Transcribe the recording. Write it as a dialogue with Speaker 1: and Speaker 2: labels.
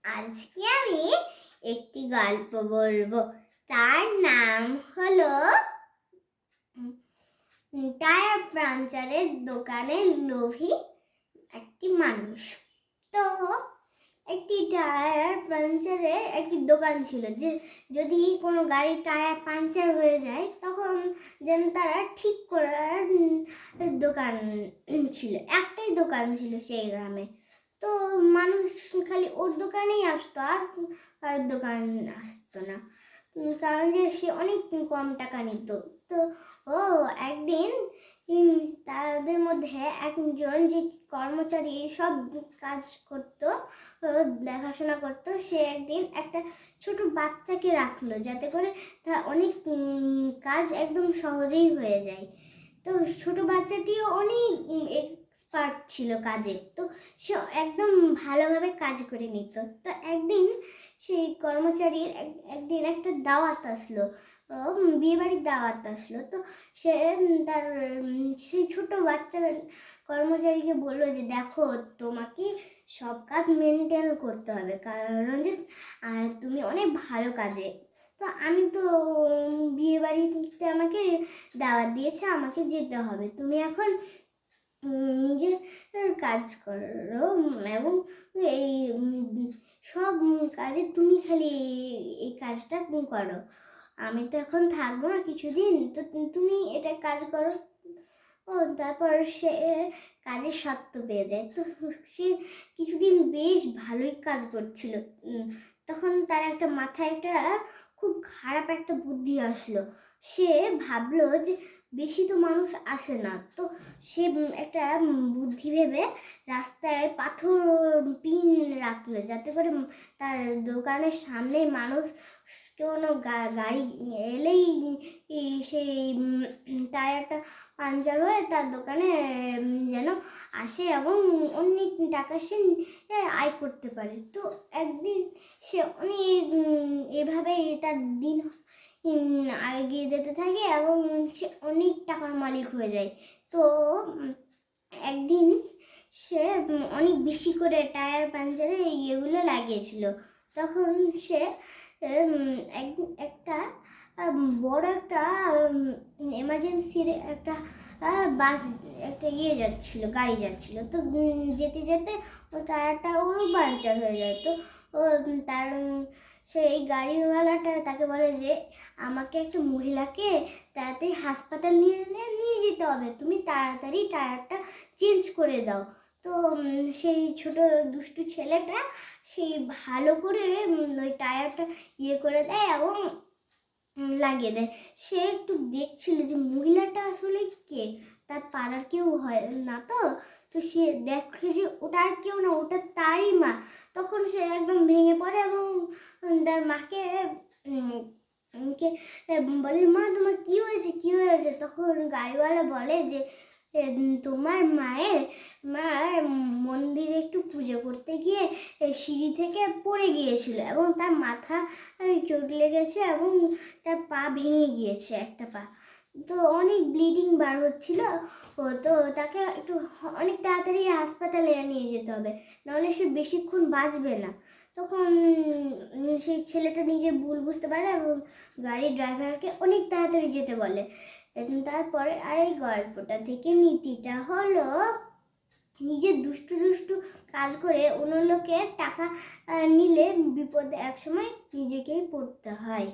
Speaker 1: আজকে আমি একটি গল্প বলবো। তার নাম হলো টায়ার পাঞ্চারের দোকানের লোভী একটি মানুষ। তো একটি টায়ার পাঞ্চারের একটি দোকান ছিল, যে যদি কোনো গাড়ির টায়ার পাঞ্চার হয়ে যায় তখন যেন তারা ঠিক করার দোকান ছিল। একটাই দোকান ছিল সেই গ্রামে। তো মানুষ খালি ওর দোকানেই আসতো, আর কার দোকান আসতো না, কারণ যে সে অনেক কম টাকা নিত। তো একদিন তাদের মধ্যে একজন যে কর্মচারী সব কাজ করত, দেখাশোনা করত, সে একদিন একটা ছোট বাচ্চাকে রাখলো, যাতে করে তার অনেক কাজ একদম সহজেই হয়ে যায়। তো ছোট বাচ্চাটিও অনেক এক্সপার্ট ছিল কাজে, তো সে একদম ভালোভাবে কাজ করে নিত। তো একদিন সেই কর্মচারীর একদিন একটা দাওয়াত আসলো, বিয়েবাড়ির দাওয়াত আসলো। তো সে তার সেই ছোট বাচ্চা কর্মচারীকে বললো যে দেখো, তোমাকে সব কাজ মেনটেন করতে হবে, কারণ যে তুমি অনেক ভালো কাজে। তো আমি তো বিয়েবাড়িতে আমাকে দাওয়াত দিয়েছে, আমাকে যেতে হবে, তুমি এখন নিজের কাজ করো এবং এই সব কাজে তুমি খালি এই কাজটা করো। আমি তো এখন থাকবো না কিছুদিন, তো তুমি এটা কাজ করো। তারপর সে কাজের স্বার্থ পেয়ে যায়। তো সে কিছুদিন বেশ ভালোই কাজ করছিল। তখন তার একটা মাথায় একটা খুব খারাপ একটা বুদ্ধি আসলো। সে ভাবলো যে বেশি তো মানুষ আসে না, তো সে একটা বুদ্ধি ভেবে রাস্তায় পাথর পিন রাখলো, যাতে করে তার দোকানের সামনে মানুষ কোনো গাড়ি এলেই সেই টায়ারটা পাঞ্চার হয়ে তার দোকানে যেন আসে এবং অনেক টাকা সে আয় করতে পারে। তো একদিন সে অনেক এভাবে তার দিন এগিয়ে যেতে থাকে এবং সে অনেক টাকার মালিক হয়ে যায়। তো একদিন সে অনেক বেশি করে টায়ার পাঞ্চারে ইয়েগুলো লাগিয়েছিল। তখন সে একটা বড় একটা এমার্জেন্সির একটা বাস একটা যাচ্ছিল, গাড়ি যাচ্ছিল। তো যেতে যেতে ও টায়ারটা ওরও পাঞ্চার হয়ে যায়। তো তার সেই গাড়িওয়ালাটা তাকে বলে যে আমাকে একটা মহিলাকে তাড়াতাড়ি হাসপাতাল নিয়ে যেতে হবে, তুমি তাড়াতাড়ি টায়ারটা চেঞ্জ করে দাও। তো সেই ছোট দুষ্টু ছেলেটা সেই ভালো করে ওই টায়ারটা করে দেয় এবং লাগিয়ে দেয়। সে একটু দেখছিল যে মহিলাটা আসলে কে, তার পাড়ার কেউ হয় না। তো সে দেখে যে ওটা আর কেউ না, ওটা তারই মা। তখন সে একদম ভেঙে পড়ে এবং তার মাকে বলে, মা তোমার কি হয়েছে? তখন গাড়িওয়ালা বলে যে তোমার মায়ের মন্দিরে একটু পুজো করতে গিয়ে সিঁড়ি থেকে পড়ে গিয়েছিল এবং তার মাথা চোট লেগেছে এবং তার পা ভেঙে গিয়েছে, একটা পা। তো অনেক ব্লিডিং বার হচ্ছিল। তো তাকে একটু অনেক তাড়াতাড়ি হাসপাতালে নিয়ে যেতে হবে, নাহলে সে বেশিক্ষণ বাঁচবে না। তখন সেই ছেলেটা নিজে ভুল বুঝতে পারে এবং গাড়ির ড্রাইভারকে অনেক তাড়াতাড়ি যেতে বলে। তারপরে আর এই গল্পটা থেকে নীতিটা হলো, নিজের দুষ্টু কাজ করে অন্য লোকের টাকা নিলে বিপদে একসময় নিজেকেই পড়তে হয়।